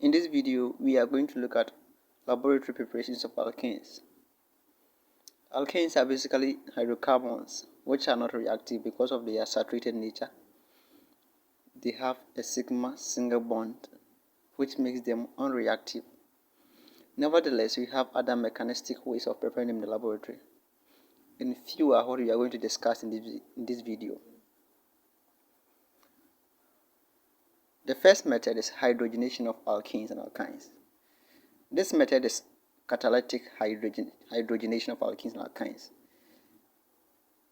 In this video, we are going to look at laboratory preparations of alkanes. Alkanes are basically hydrocarbons which are not reactive because of their saturated nature. They have a sigma single bond which makes them unreactive. Nevertheless, we have other mechanistic ways of preparing them in the laboratory. And few are what we are going to discuss in this video. The first method is hydrogenation of alkanes and alkynes. This method is catalytic hydrogenation of alkanes and alkynes.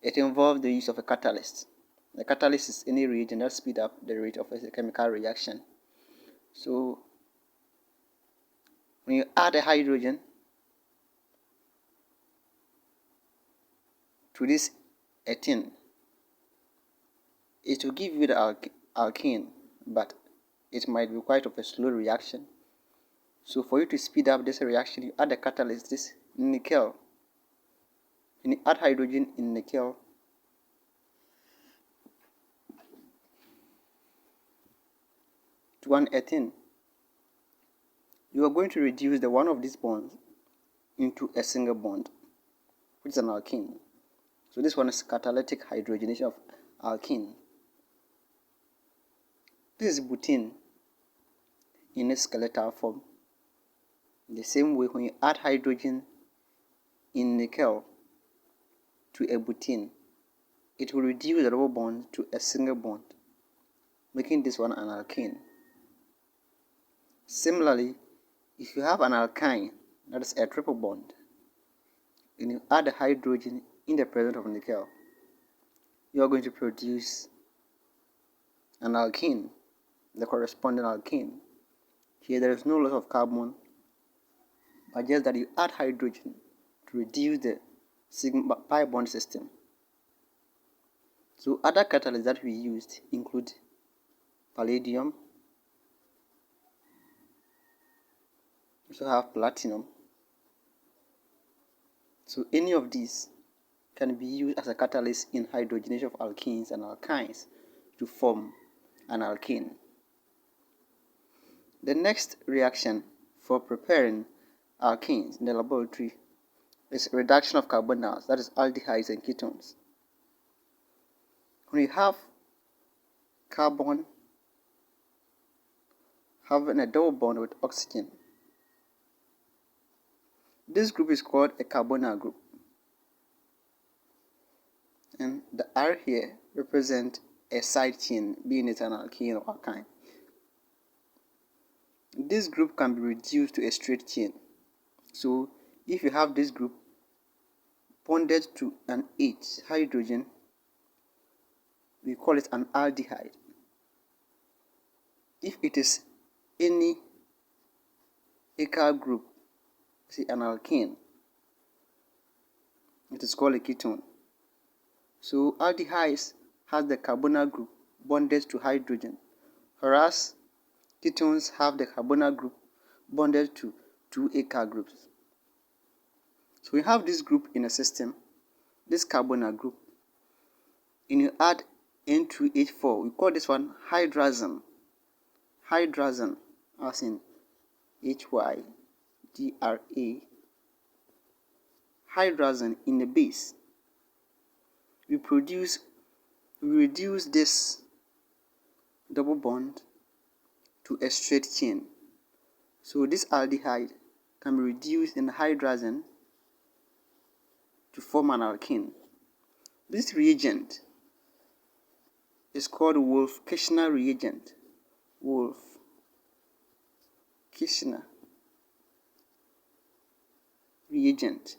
It involves the use of a catalyst. The catalyst is any reagent that speeds up the rate of a chemical reaction. So, when you add a hydrogen to this ethene, it will give you the alkane, but it might be quite of a slow reaction. So for you to speed up this reaction, you add a catalyst, this nickel. When you add hydrogen in nickel to an ethene, you are going to reduce the one of these bonds into a single bond, which is an alkene. So this one is catalytic hydrogenation of alkene. This is butene in a skeletal form. In the same way, when you add hydrogen in nickel to a butene, it will reduce the double bond to a single bond, making this one an alkane. Similarly, if you have an alkyne, that is a triple bond, and you add a hydrogen in the presence of nickel, you are going to produce an alkene, the corresponding alkane. Here there is no loss of carbon, but just that you add hydrogen to reduce the sigma pi bond system. So other catalysts that we used include palladium, we also have platinum. So any of these can be used as a catalyst in hydrogenation of alkenes and alkynes to form an alkane. The next reaction for preparing alkenes in the laboratory is reduction of carbonates, that is aldehydes and ketones. When you have carbon having a double bond with oxygen, this group is called a carbonyl group, and the R here represents a side chain, being it an alkene or alkyne. This group can be reduced to a straight chain. So if you have this group bonded to an H hydrogen, we call it an aldehyde. If it is any acyl group, say an alkane, it is called a ketone. So aldehydes has the carbonyl group bonded to hydrogen, whereas ketones have the carbonyl group bonded to two acyl groups. So we have this group in a system, this carbonyl group, and you add N2H4, we call this one hydrazine. Hydrazine, as in HYDRA. Hydrazine in the base. We reduce this double bond to a straight chain. So this aldehyde can be reduced in hydrazine to form an alkene. This reagent is called Wolff-Kishner reagent. Wolff-Kishner reagent.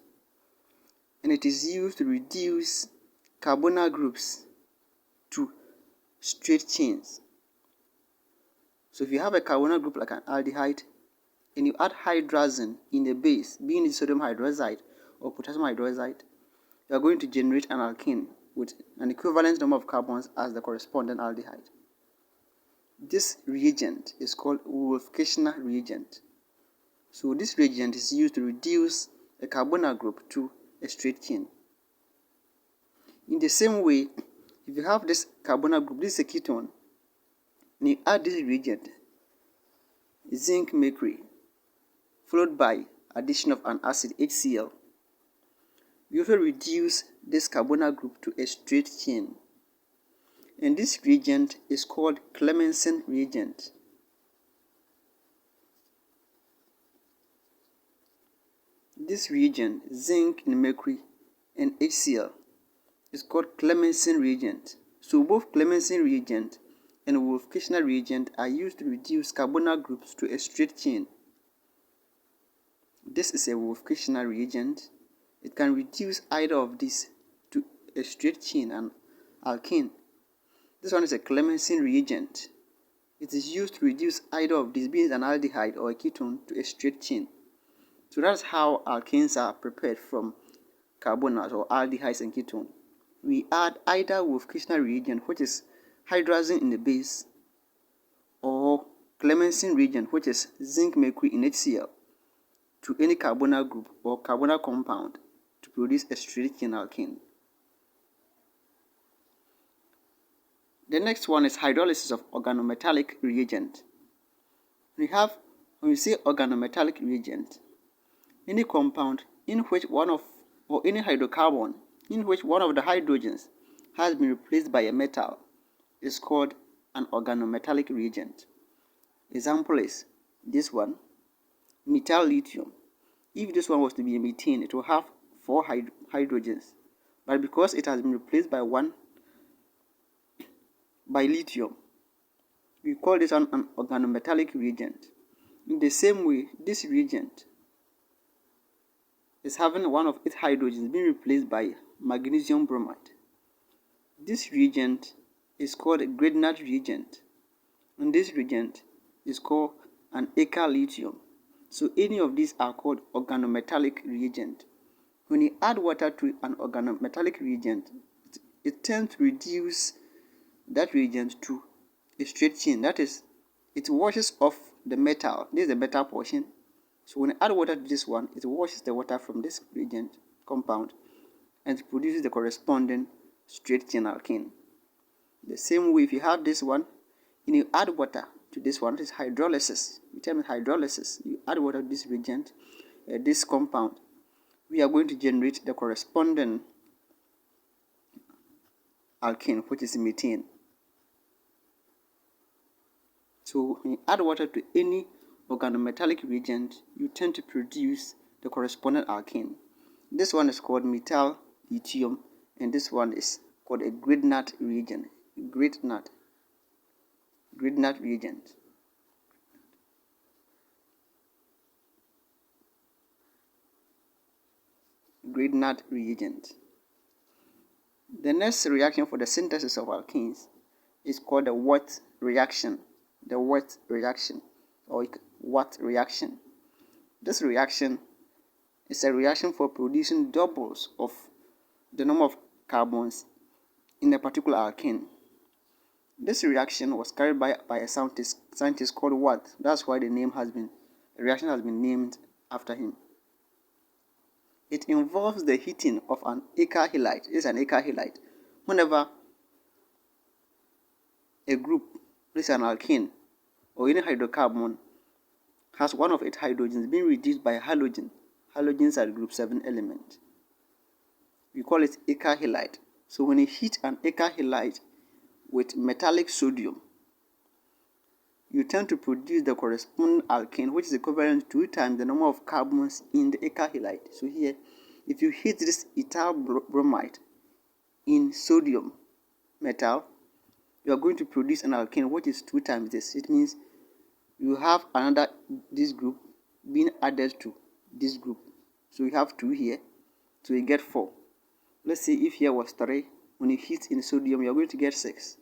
And it is used to reduce carbonyl groups to straight chains. So if you have a carbonyl group like an aldehyde and you add hydrazine in the base, being it sodium hydroxide or potassium hydroxide, you are going to generate an alkene with an equivalent number of carbons as the corresponding aldehyde. This reagent is called Wolff-Kishner reagent. So this reagent is used to reduce a carbonyl group to a straight chain. In the same way, if you have this carbonyl group, this is a ketone, and you add this reagent zinc mercury, followed by addition of an acid HCl. We also reduce this carbonyl group to a straight chain, and this reagent is called Clemmensen reagent. This reagent, zinc and mercury and HCl, is called Clemmensen reagent. So both Clemmensen reagent and Wolff-Kishner reagent are used to reduce carbonyl groups to a straight chain. This is a Wolff-Kishner reagent. It can reduce either of these to a straight chain, an alkane. This one is a Clemmensen reagent. It is used to reduce either of these, being an aldehyde or a ketone, to a straight chain. So that's how alkanes are prepared from carbonates or aldehydes and ketone. We add either Wolff-Kishner reagent, which is hydrazine in the base, or Clemmensen reagent, which is zinc mercury in HCl, to any carbonyl group or carbonyl compound to produce a straight chain alkane. The next one is hydrolysis of organometallic reagent. When we say organometallic reagent, any compound in which any hydrocarbon in which one of the hydrogens has been replaced by a metal is called an organometallic reagent. Example is this one, methyl lithium. If this one was to be a methane, it will have 4 hydrogens, but because it has been replaced by lithium, we call this one an organometallic reagent. In the same way, this reagent is having one of its hydrogens being replaced by magnesium bromide. This reagent is called a Grignard reagent, and this reagent is called an alkyl lithium. So any of these are called organometallic reagent. When you add water to an organometallic reagent, it tends to reduce that reagent to a straight chain. That is, it washes off the metal. This is the metal portion. So when you add water to this one, it washes the water from this reagent compound and produces the corresponding straight chain alkane. The same way, if you have this one and you add water to this one, it is hydrolysis. We term it hydrolysis. You add water to this reagent, this compound, we are going to generate the corresponding alkane, which is methane. So when you add water to any organometallic reagent, you tend to produce the corresponding alkane. This one is called methyl lithium, and this one is called a Grignard reagent. Grignard reagent. Grignard reagent. The next reaction for the synthesis of alkenes is called the Watt reaction. The Watt reaction, or Watt reaction. This reaction is a reaction for producing doubles of the number of carbons in a particular alkane. This reaction was carried by a scientist called Watt. That's why the reaction has been named after him. It involves the heating of an alkyl halide. This is an alkyl halide. Whenever a group, this is an alkane, or any hydrocarbon, has one of its hydrogens being reduced by a halogen. Halogens are group 7 element. We call it alkyl halide. So when you heat an alkyl halide with metallic sodium, you tend to produce the corresponding alkane, which is equivalent to 2 times the number of carbons in the alkyl halide. So here, if you heat this ethyl bromide in sodium metal, you are going to produce an alkane which is 2 times this. It means you have this group being added to this group. So you have 2 here, so you get 4. Let's say if here was 3, when you heat in sodium, you are going to get 6.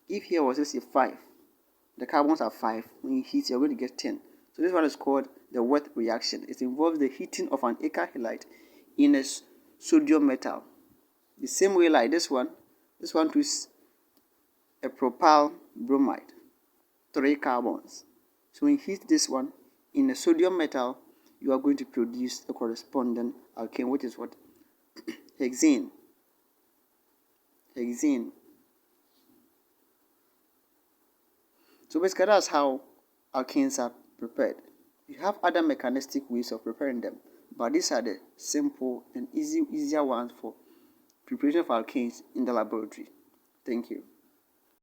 If here was, let's say, 5, the carbons are 5. When you heat, you are going to get 10. So this one is called the Watt reaction. It involves the heating of an alkyl halide in a sodium metal. The same way like this one too is a propyl bromide, 3 carbons. So when you heat this one in a sodium metal, you are going to produce the corresponding alkane, which is what? Hexane. So basically that's how alkanes are prepared. You have other mechanistic ways of preparing them, but these are the simple and easier ones for preparation of alkanes in the laboratory. Thank you.